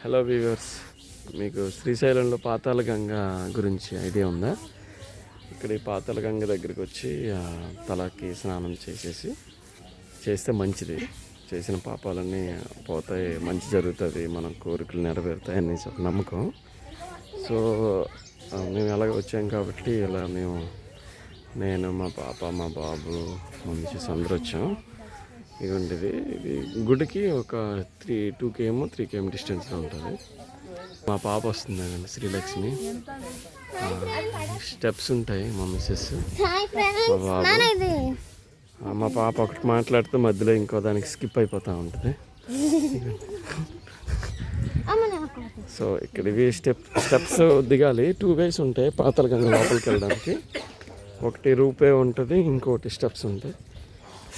Hello viewers, మీకు శ్రీశైలంలో పాతాళగంగ గురించి ఐడియా ఉందా? ఇక్కడ ఈ పాతాళగంగ దగ్గరికి వచ్చి తలకి స్నానం చేస్తే మంచిది. చేసిన పాపాలన్నీ పోతాయి, మంచి జరుగుతుంది, మన కోరికలు నెరవేరుతాయి అనేసి ఒక నమ్మకం. సో మేము ఎలాగ వచ్చాం కాబట్టి ఇలా నేను మా పాప, మా బాబు, మా మిసెస్ అందరూ వచ్చాం. ఇది గుడికి ఒక 2 km 3 km డిస్టెన్స్లో ఉంటుంది. మా పాప వస్తుందండి, శ్రీలక్ష్మి. స్టెప్స్ ఉంటాయి, మా మిస్సెస్, మా బాబు. మా పాప ఒకటి మాట్లాడితే మధ్యలో ఇంకో దానికి స్కిప్ అయిపోతూ ఉంటుంది. సో ఇక్కడ ఇవి స్టెప్స్ దిగాలి. 2 ways ఉంటాయి పాతాళగంగ లోపలికి వెళ్ళడానికి. ఒకటి రూపే ఉంటుంది, ఇంకోటి స్టెప్స్ ఉంటాయి.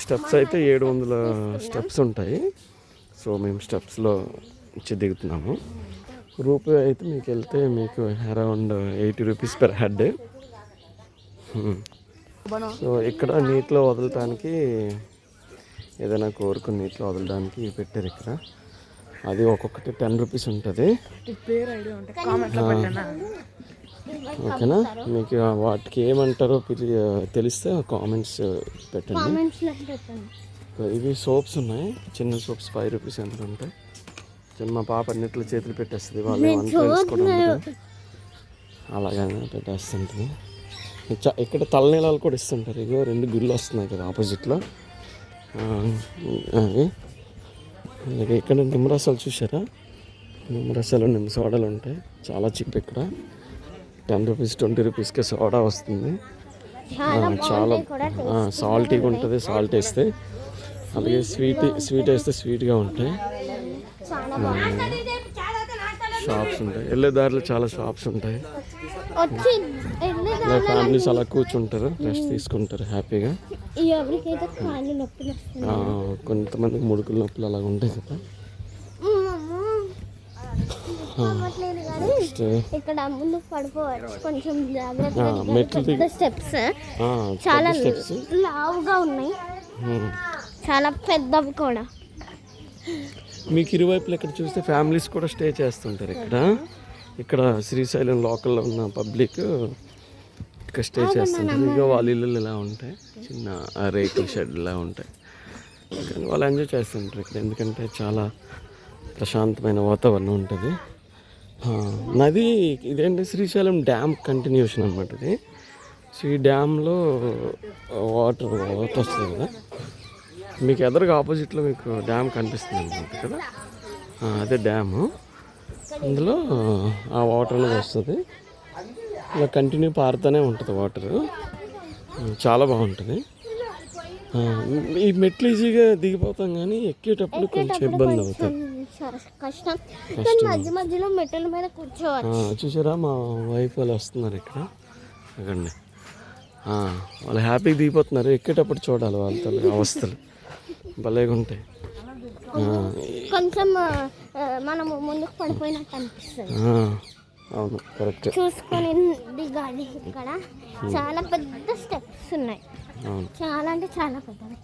స్టెప్స్ అయితే 700 స్టెప్స్ ఉంటాయి. సో మేము స్టెప్స్లో వచ్చి దిగుతున్నాము. రూపే అయితే మీకు around 80 rupees per head. So ఇక్కడ నీటిలో వదలటానికి, ఏదైనా కోరుకుని నీటిలో వదలడానికి పెట్టారు ఇక్కడ. అది ఒక్కొక్కటి 10 రూపీస్ ఉంటుంది. ఓకేనా? మీకు వాటికి ఏమంటారో తెలిస్తే కామెంట్స్ పెట్టండి. ఇవి సోప్స్ ఉన్నాయి, చిన్న సోప్స్ 5 రూపీస్ ఎంత ఉంటాయి. మా పాప అన్నిట్లో చేతులు పెట్టేస్తుంది, వాళ్ళు వంట వేసుకోవడం అలాగే పెట్టేస్తుంటుంది. ఇక్కడ తలనీలాలు కూడా ఇస్తుంటారు. ఇగో 2 గుళ్ళు వస్తున్నాయి కదా ఆపోజిట్లో. అలాగే ఇక్కడ నిమ్మరసాలు చూసారా? నిమ్మరసాలు, నిమ్మ సోడాలు ఉంటాయి. చాలా చీప్ ఇక్కడ. 10 రూపీస్ 20 రూపీస్కే సోడా వస్తుంది. చాలా సాల్టీగా ఉంటుంది. సాల్ట్ వేస్తే, అలాగే స్వీట్ వేస్తే స్వీట్గా ఉంటాయి. షాప్స్ ఉంటాయి, వెళ్ళే దారిలో చాలా షాప్స్ ఉంటాయి. ఫ్యామిలీస్ అలా కూర్చుంటారు, రెస్ట్ తీసుకుంటారు హ్యాపీగా. కొంతమందికి ముడుకుల నొప్పులు అలాగ ఉంటాయి కదా. ఇక్కడ ముందు పడిపోవచ్చు, కొంచెం జాగ్రత్తగా. స్టెప్స్ చాలా లావుగా ఉన్నాయి, చాలా పెద్దవి కూడా. మీకు ఇరువైపులు ఇక్కడ చూస్తే ఫ్యామిలీస్ కూడా స్టే చేస్తుంటారు ఇక్కడ శ్రీశైలం లోకల్లో ఉన్న పబ్లిక్ ఇక్కడ స్టే చేస్తుంటారు. ఇక వాళ్ళ ఇల్లు ఇలా ఉంటాయి, చిన్న రేకుల షెడ్ ఇలా ఉంటాయి. కానీ వాళ్ళు ఎంజాయ్ చేస్తుంటారు ఇక్కడ, ఎందుకంటే చాలా ప్రశాంతమైన వాతావరణం ఉంటుంది. నది ఇదేంటి, శ్రీశైలం డ్యామ్ కంటిన్యూషన్ అనమాట ఇది. సో ఈ డ్యామ్లో వాటర్ వస్తుంది కదా. మీకు ఎదురుగా ఆపోజిట్లో మీకు డ్యామ్ కనిపిస్తుంది అనమాట కదా. అదే డ్యాము. అందులో ఆ వాటర్ అనేది వస్తుంది, ఇలా కంటిన్యూ పారుతూనే ఉంటుంది వాటరు. చాలా బాగుంటుంది. ఈ మెట్లు ఈజీగా దిగిపోతాం, కానీ ఎక్కేటప్పుడు కొంచెం ఇబ్బంది అవుతుంది, కష్టం. మధ్యలో మెట్ల మీద కూర్చోవచ్చు. చూసారా, మా వైఫ్ వాళ్ళు వస్తున్నారు ఇక్కడ. అక్కడండి వాళ్ళు హ్యాపీగా దిగిపోతున్నారు. ఎక్కేటప్పుడు చూడాలి వాళ్ళతో అవస్థలు భలేగా ఉంటాయి. కొంచెం మనము ముందుకు పడిపోయినట్టు అనిపిస్తుంది. అవును, కరెక్ట్. చూసుకొని దిగాలి. ఇక్కడ చాలా పెద్ద స్టెప్స్ ఉన్నాయి, చాలా అంటే చాలా పెద్దవి.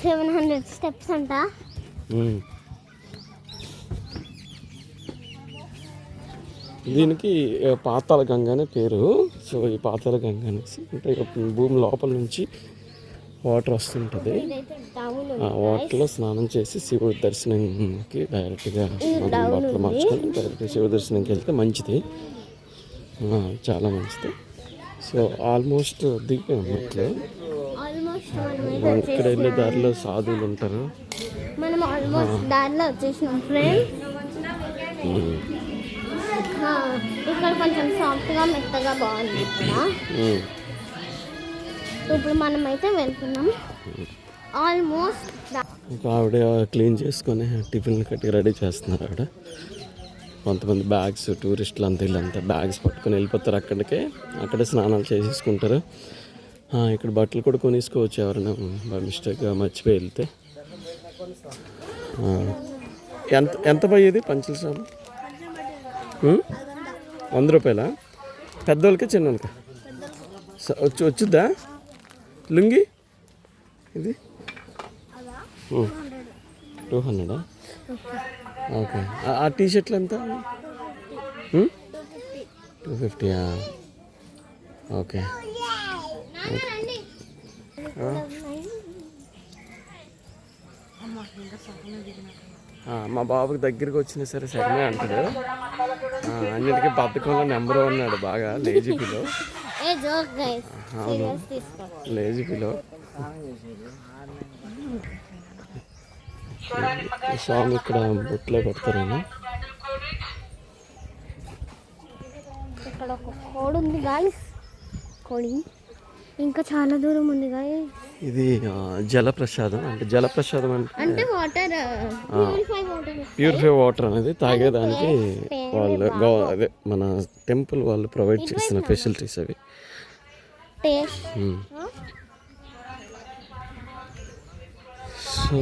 700 స్టెప్స్ అంట. దీనికి పాతాళగంగ అనే పేరు. సో ఈ పాతాళగంగ అనేసి అంటే భూమి లోపల నుంచి వాటర్ వస్తుంటుంది. ఆ వాటర్లో స్నానం చేసి శివుడి దర్శనంకి డైరెక్ట్గా బట్టలు మార్చుకొని డైరెక్ట్గా శివుడి దర్శనంకి వెళ్తే మంచిది, చాలా మంచిది. సో ఆల్మోస్ట్ దిగిపోయాం మెట్లు. ఇక్కడ వెళ్ళే దారిలో సాధువులు ఉంటారు. మనం ఆల్మోస్ట్ దారిలో వచ్చేసినాం ఫ్రెండ్స్. ఇక్కడ కొంచెం సాఫ్ట్గా మెత్తగా బాగుంది. ఇప్పుడు మనం అయితే వెళ్తున్నాం ఆల్మోస్ట్. ఇంకా ఆవిడ క్లీన్ చేసుకొని టిఫిన్ కట్టి రెడీ చేస్తున్నారు ఆవిడ. కొంతమంది బ్యాగ్స్, టూరిస్టులు అంతా వీళ్ళంతా బ్యాగ్స్ పట్టుకొని వెళ్ళిపోతారు అక్కడే స్నానాలు చేసేసుకుంటారు. ఇక్కడ బట్టలు కూడా కొనేసుకోవచ్చు ఎవరైనా బై మిస్టేక్గా మర్చిపోయి వెళ్తే. ఎంత పోయేది పంచల షాపు? 100 రూపాయలా? పెద్దోళ్ళకి చిన్నోళ్ళకి వచ్చుద్దా లుంగి? ఇది 200. ఓకే. ఆ టీ షర్ట్లు ఎంత? 250. ఓకే. మా బాబుకి దగ్గరికి వచ్చినా సరే సరే అంటాడు. అన్నిటికీ బద్ధకంలో నెంబర్ 1 అన్నాడు, బాగా లేజీ పిలో. అవును, లేజీ పిలో. స్వామి ఇక్కడ బొట్లే పెడతారేమో. ఇక్కడ ఒక కోడి ఉంది గాయస్, కోడి ఇంకా చాలా దూరం ఉంది గాయస్. ఇది జలప్రసాదం. అంటే జలప్రసాదం అంటే వాటర్, ప్యూరిఫై వాటర్ అనేది తాగేదానికి వాళ్ళు అదే మన టెంపుల్ వాళ్ళు ప్రొవైడ్ చేస్తున్న ఫెసిలిటీస్ అవి. సో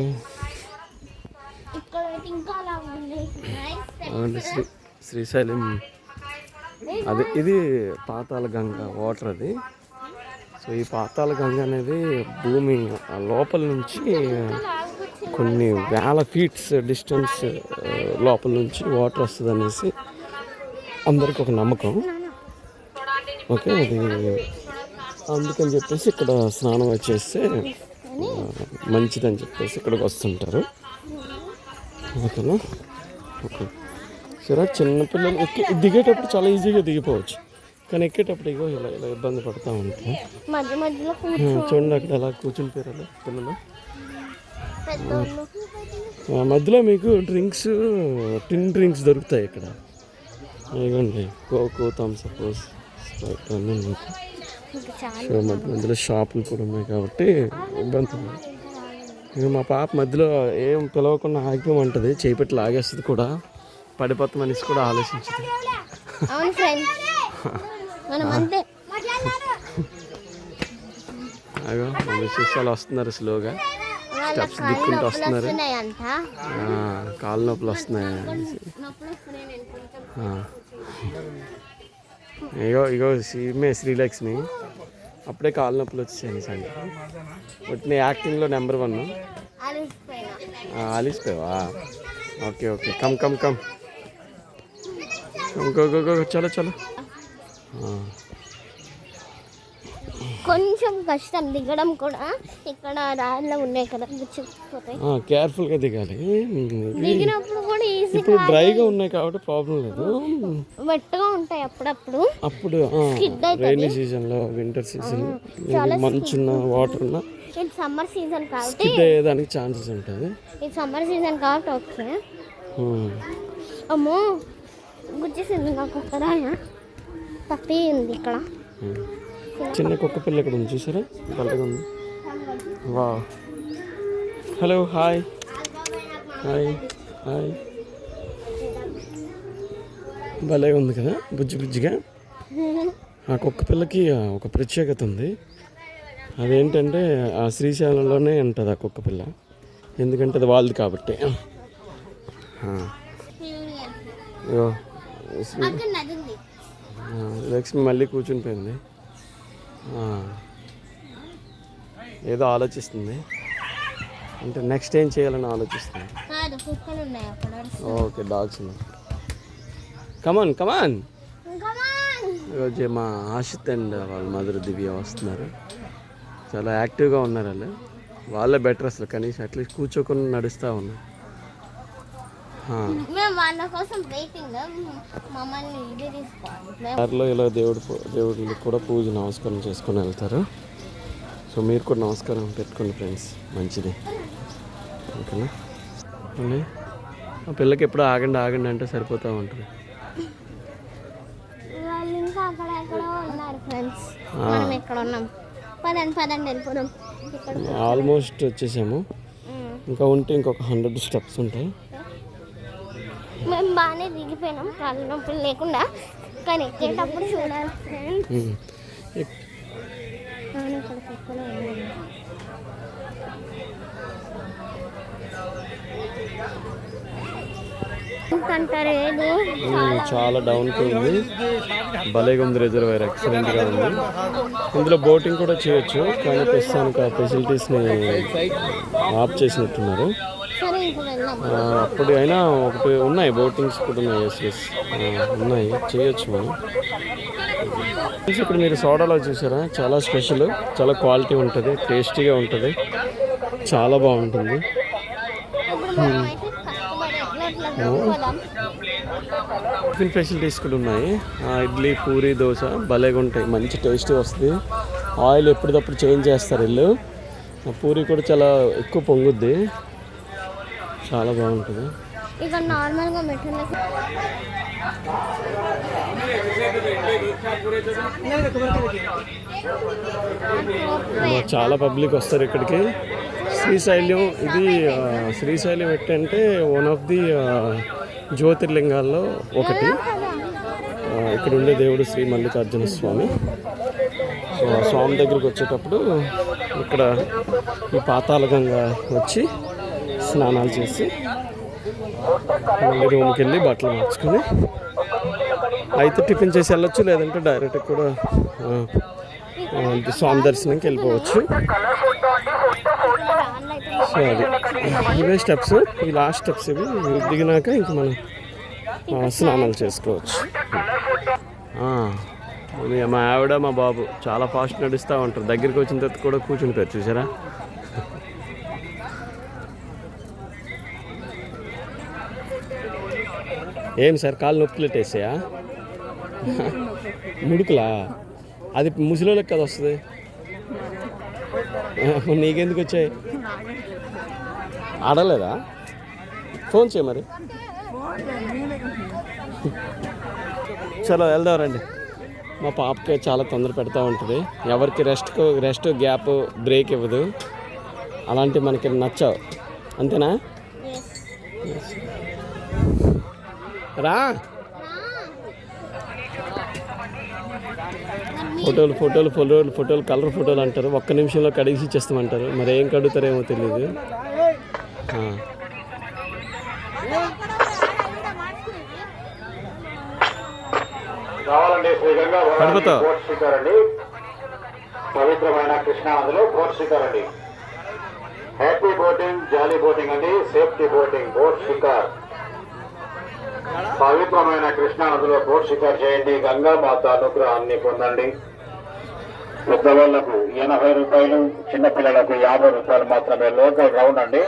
శ్రీశైలం అదే, ఇది పాతాళ గంగ వాటర్ అది. సో ఈ పాతాళ గంగ అనేది భూమి లోపల నుంచి కొన్ని వేల ఫీట్స్ డిస్టెన్స్ లోపల నుంచి వాటర్ వస్తుంది అనేసి అందరికి ఒక నమ్మకం. ఓకే, అది అందుకని చెప్పేసి ఇక్కడ స్నానం వచ్చేస్తే మంచిదని చెప్పేసి ఇక్కడికి వస్తుంటారు. ఓకేనా? ఓకే. సరే, చిన్నపిల్లలు దిగేటప్పుడు చాలా ఈజీగా దిగిపోవచ్చు, కానీ ఎక్కేటప్పుడు ఇగో ఇలా ఇలా ఇబ్బంది పడుతూ ఉంటాం. చూడండి అక్కడ ఎలా కూర్చుని పోయారు పిల్లలు. మధ్యలో మీకు డ్రింక్స్, టిన్ డ్రింక్స్ దొరుకుతాయి ఇక్కడ. ఇవ్వండి, కోకో, థమ్స్ అప్, స్ప్రైట్ అన్నీ మీకు. సో మధ్యలో షాపులు కూడా ఉన్నాయి కాబట్టి ఇబ్బంది ఉంది. ఇక మా పాప మధ్యలో ఏం పిలవకుండా ఆగిపోమంటుంది, చేపెట్టి లాగేస్తుంది కూడా, పడిపోతాం అనేసి కూడా ఆలోచించదు. అయ్యో విశేషాలు వస్తున్నారు, స్లోగా స్టెప్స్ దిక్కుంటూ వస్తున్నారు. కాళ్ళ నొప్పులు వస్తున్నాయి. ఇగో ఈమె శ్రీలక్ష్మి, అప్పుడే కాళ్ళ నొప్పులు వచ్చాయి సంగతి. బట్ నీ యాక్టింగ్లో నెంబర్ 1. అలిసిపోయావా? Okay okay, come come come, go go go, చలో చలో. కొంచెం కష్టం దిగడం కూడా, ఇక్కడ రాళ్ళు ఉన్నాయి కదా, కేర్ఫుల్గా దిగాలి. దిగినప్పుడు కూడా ఈజీ. ఇప్పుడు డ్రైగా ఉన్నాయి కాబట్టి ప్రాబ్లం లేదు, వెట్గా ఉంటాయి అప్పుడప్పుడు. అప్పుడు రైనీ సీజన్లో, వింటర్ సీజన్ మంచున్న వాటర్ ఉన్న, ఇది సమ్మర్ సీజన్ కాబట్టి స్కిడ్ అయ్యేదానికి ఛాన్సెస్ ఉంటుంది. ఇది సమ్మర్ సీజన్ కాబట్టి ఓకే. అమ్మో గుచ్చేసింది నాకు ఒక్క రాయ, పప్పి ఉంది ఇక్కడ. చిన్న కుక్క పిల్ల ఇక్కడ ఉంది, చూసారా? భలేగా ఉంది. వా, హలో, హాయ్ హాయ్ హాయ్. భలేగా ఉంది కదా, బుజ్జి బుజ్జిగా. ఆ కుక్క పిల్లకి ఒక ప్రత్యేకత ఉంది. అదేంటంటే ఆ శ్రీశైలంలోనే ఉంటుంది ఆ కుక్క పిల్ల, ఎందుకంటే అది వాళ్ళది కాబట్టి. లక్ష్మి మళ్ళీ కూర్చుని పోయింది, ఏదో ఆలోచిస్తుంది. అంటే నెక్స్ట్ ఏం చేయాలని ఆలోచిస్తుంది. ఓకే, డాగ్స్ ఉన్నాయి. కమాన్ కమాన్. ఈరోజు మా ఆశిత్ అండ్ వాళ్ళ మదర్ దివ్య వస్తున్నారు. చాలా యాక్టివ్గా ఉన్నారు వాళ్ళు. వాళ్ళే బెటర్ అసలు, కనీసం అట్లీస్ట్ కూర్చోకుండా నడుస్తూ ఉన్నారు. దారిలో ఇలా దేవుడికి కూడా పూజ నమస్కారం చేసుకొని వెళ్తారు. సో మీరు కూడా నమస్కారం పెట్టుకోండి ఫ్రెండ్స్, మంచిది. ఓకేనా? ఆ పిల్లకి ఎప్పుడు ఆగండి ఆగండి అంటే సరిపోతూ ఉంటుంది. ఆల్మోస్ట్ వచ్చేసాము, ఇంకా ఉంటే ఇంకొక 100 స్టెప్స్ ఉంటాయి. మేము బాగానే దిగిపోయినాం, కాళ్ళ నొప్పులు లేకుండా, కానీ ఎక్కేటప్పుడు చూడాలి ఫ్రెండ్స్. చాలా డౌన్కి ఉంది, భలేగా ఉంది. రిజర్వాయర్ ఎక్సలెంట్గా ఉంది. ఇందులో బోటింగ్ కూడా చేయొచ్చు, కానీ ప్రస్తుతానికి ఆ ఫెసిలిటీస్ని ఆఫ్ చేసినట్టున్నారు. సరే ఇంకా వెళ్దాం. అప్పుడు అయినా ఒకటి ఉన్నాయి, బోటింగ్స్ కూడా ఉన్నాయి. ఎస్ ఉన్నాయి, చేయొచ్చు మనం. ఇక్కడ మీరు సోడాలో చూసారా, చాలా స్పెషల్, చాలా క్వాలిటీ ఉంటుంది, టేస్టీగా ఉంటుంది, చాలా బాగుంటుంది. ఇప్పుడు మనం అయితే కష్టపడి ఎట్లా ఎట్లా దొరుకుదాం. టిఫిన్ ఫెసిలిటీస్ కూడా ఉన్నాయి. ఇడ్లీ, పూరి, దోశ భలేగా ఉంటాయి, మంచి టేస్టీ వస్తుంది. ఆయిల్ ఎప్పటికప్పుడు చేంజ్ చేస్తారు వీళ్ళు. పూరి కూడా చాలా ఎక్కువ పొంగుద్ది, చాలా బాగుంటుంది. ఇక నార్మల్గా మెటీరియల్ చాలా పబ్లిక్ వస్తారు ఇక్కడికి. శ్రీశైలం ఇది శ్రీశైలం ఏంటంటే వన్ ఆఫ్ ది జ్యోతిర్లింగాల్లో ఒకటి. ఇక్కడ ఉండే దేవుడు శ్రీ మల్లికార్జున స్వామి. సో ఆ స్వామి దగ్గరికి వచ్చేటప్పుడు ఇక్కడ ఈ పాతాళగంగా వచ్చి స్నానాలు చేసి మళ్ళీ రూమ్కి వెళ్ళి బట్టలు మార్చుకొని అయితే టిఫిన్ చేసి వెళ్ళొచ్చు, లేదంటే డైరెక్ట్ కూడా స్వామి దర్శనంకి వెళ్ళిపోవచ్చు. సో అది ఇవే స్టెప్స్, ఈ లాస్ట్ స్టెప్స్ ఇవి దిగినాక ఇంక మనం స్నానాలు చేసుకోవచ్చు. మా ఆవిడ మా బాబు చాలా ఫాస్ట్ నడుస్తూ ఉంటారు. దగ్గరికి వచ్చిన తర్వాత కూడా కూర్చుంటారు, చూసారా. ఏం సార్ కాళ్ళు నొప్పిలెట్టేసాయా? ముడుకులా? అది ముసలిళ్ళకి కదా వస్తుంది, నీకెందుకు వచ్చాయి? ఆడలేదా? ఫోన్ చేయ మరి. చలో వెళ్దాం రండి. మా పాపకి చాలా తొందర పెడతా ఉంటుంది, ఎవరికి రెస్ట్ గ్యాప్ బ్రేక్ ఇవ్వదు. అలాంటివి మనకి నచ్చావు, అంతేనా? రా. ఫోటోలు కలర్ ఫోటోలు అంటారు, ఒక్క నిమిషంలో కడిగి ఇచ్చేస్తామంటారు. మరి ఏం కడుగుతారేమో తెలియదు. పడిపోతా. పవిత్రమైన కృష్ణా నదిలో బోట్ షికార్. హ్యాపీ బోటింగ్, జాలీ బోటింగ్ అండి, సేఫ్టీ బోటింగ్, బోట్ షికార్. పవిత్రమైన కృష్ణా నదిలో బోట్ షికార్ చేయండి, గంగా మాత అనుగ్రహాన్ని పొందండి. పెద్దవాళ్లకు 80 రూపాయలు, చిన్నపిల్లలకు 50 రూపాయలు మాత్రమే. లోకల్ రౌండ్ అండి.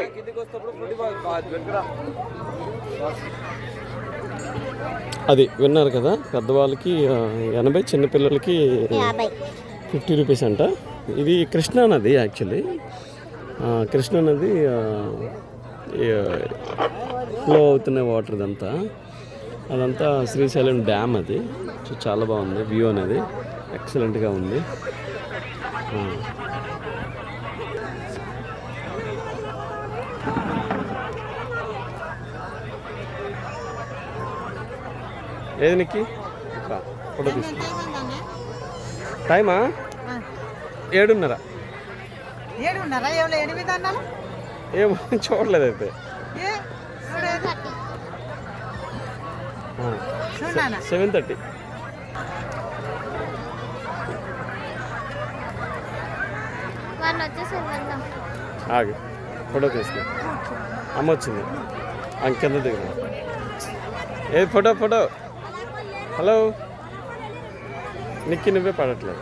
అది విన్నారు కదా, పెద్దవాళ్ళకి 80, చిన్నపిల్లలకి 50 రూపీస్ అంట. ఇది కృష్ణా నది, యాక్చువల్లీ కృష్ణా నది ఫ్లో అవుతున్న వాటర్ అదంతా శ్రీశైలం డ్యామ్. అది చాలా బాగుంది, వ్యూ అనేది ఎక్సలెంట్గా ఉంది. ఏది నీకు ఫోటో తీసుకు. టైమా 7:30. ఏమో చూడలేదు అయితే. 7:30. ఆగి ఫోటో తీసుకు. అమ్మ వచ్చింది, కింద దిగుతా. ఏ ఫోటో. హలో నిక్కి, నువ్వే పడట్లేదు.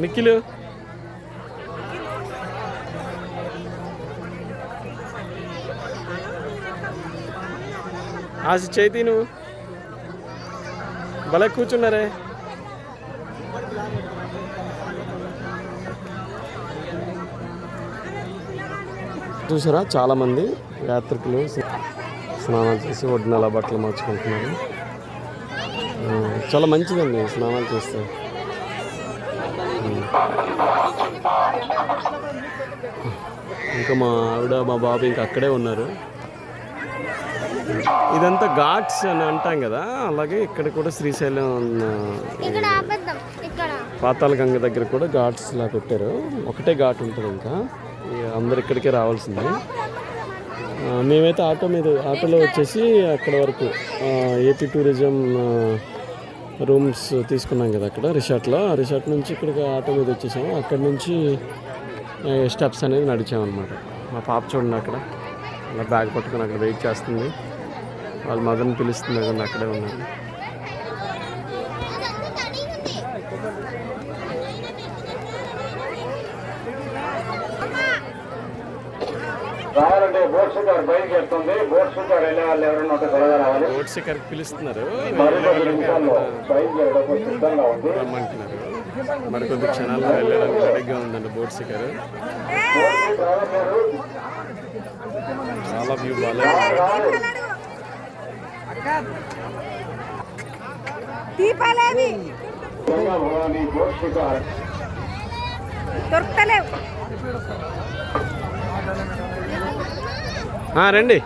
నిక్కిలు ఆశ చేతి, నువ్వు భలే కూర్చున్నారే. చూసారా, చాలామంది యాత్రికులు స్నానాలు చేసి ఒడ్డున అలా బట్టలు మార్చుకుంటున్నారు. చాలా మంచిదండి స్నానాలు చేస్తే. ఇంకా మా ఆవిడ మా బాబు ఇంకా అక్కడే ఉన్నారు. ఇదంతా ఘాట్స్ అని అంటాం కదా, అలాగే ఇక్కడ కూడా శ్రీశైలం పాతాళగంగ దగ్గర కూడా ఘాట్స్ లా పెట్టారు. ఒకటే ఘాట్ ఉంటుంది, ఇంకా అందరు ఇక్కడికే రావాల్సింది. మేమైతే ఆటోలో వచ్చేసి అక్కడ వరకు ఏపీ టూరిజం రూమ్స్ తీసుకున్నాం కదా అక్కడ రిసార్ట్లో. ఆ రిసార్ట్ నుంచి ఇక్కడికి ఆటో మీద వచ్చేసాము. అక్కడ నుంచి స్టెప్స్ అనేది నడిచామన్నమాట. మా పాప చూడండి అక్కడ అలా బ్యాగ్ పట్టుకొని అక్కడ వెయిట్ చేస్తుంది. వాళ్ళ మదర్ని పిలుస్తుంది కదా, అక్కడే ఉన్నారు. రావాలంటే బోట్ షికార్ బయలుదేరుతుంది. బోట్ షికార్ వెళ్ళే వాళ్ళు ఎవరైనా ఉంటే త్వరగా రావాలి. బోట్ షికార్కి పిలుస్తున్నారు, మరికొద్ది నిమిషాల్లో బయలుదేరడానికి సిద్ధంగా ఉంది. రమ్మంటున్నారు. మరికొద్ది క్షణాల్లో వెళ్ళడానికి రెడీగా ఉందండి బోట్ షికార్. చాలా వ్యూ బాగా బోట్ షికార్ రండి.